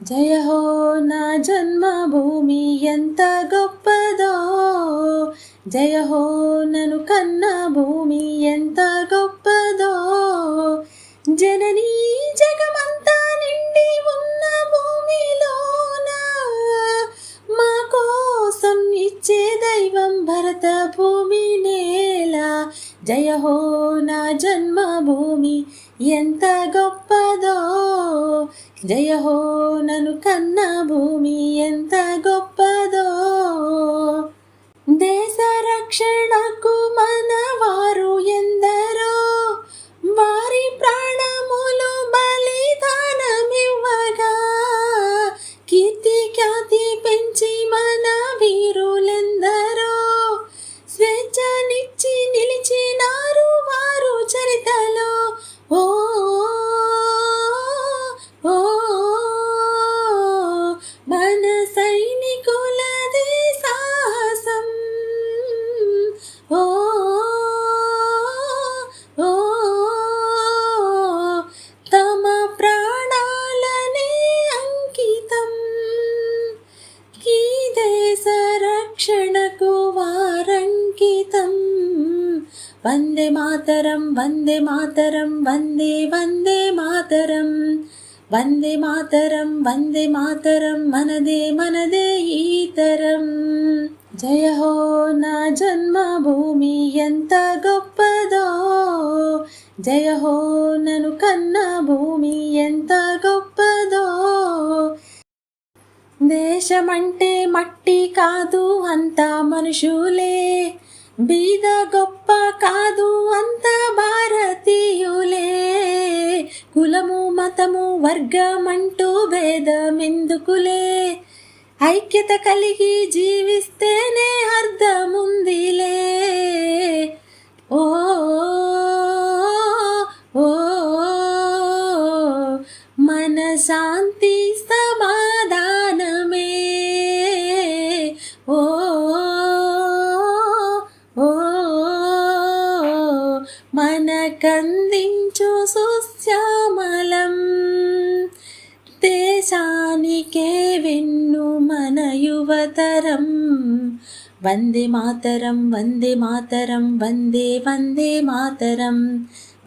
జయ హో నా జన్మభూమి ఎంత గొప్పదో, జయ హో నను కన్న భూమి ఎంత గొప్పదో. జననీ జగమంతా నిండి ఉన్న భూమిలోన మా కోసం ఇచ్చే దైవం భరత భూమి నేల. జయ హో నా జన్మభూమి ఎంత గొప్పదో, జయ హో నను కన్న భూమి ఎంత గొప్పదో. దేశ రక్షణకు మనవారు ఎందరో, వారి ప్రాణములు బలిదానమివ్వగా, కీర్తి ఖ్యాతి పెంచి మన వీరులెందరో, స్వేచ్ఛనిచ్చి నిలిచినారు వారు చరితలో. ఓ ఓ మన సైనికులదే సాహసం. ఓ ఓ తమ ప్రాణాలనే అంకితం, ఈ దేశ రక్షణకు వారంకితం. వందే మాతరం వందే మాతరం వందే వందే మాతరం, వందే మాతరం వందే మాతరం మనదే మనదే ఈతరం. జయ హో నా జన్మభూమి ఎంత గొప్పదో, జయ హో నను కన్న భూమి ఎంత గొప్పదో. దేశమంటే మట్టి కాదు అంతా మనుషులే, బీద గొప్ప కాదు అంతా భారతీయులే. కులము మతము వర్గమంటూ భేదమెందుకులే, ఐక్యత కలిగి జీవిస్తేనే అర్థముందిలే. ఓ ఓ మన శాంతి సమాధానమే. ఓ ఓ మనకందించు సుశ్యామలం, దేశానికే వెన్ను మన యువతరం. వందే మాతరం వందే మాతరం వందే వందే మాతరం,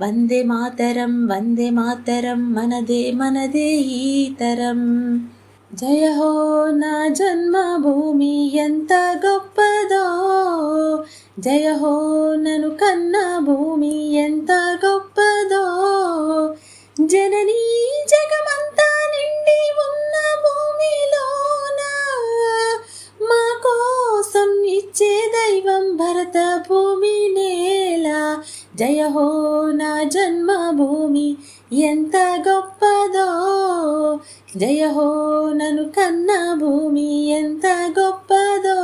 వందే మాతరం వందే మాతరం మనదే మనదే ఈతరం. జయ హో నా జన్మభూమి ఎంత గొప్పదో, జయ హో నను కన్న భూమి ఎంత గొప్పదో. జననీ జగమంతా నిండి ఉన్న భూమిలోన మా కోసం ఇచ్చే దైవం భరత భూమి నేల. జయ హో నా జన్మభూమి ఎంత గొప్పదో, జయ హో నను కన్న భూమి ఎంత గొప్పదో.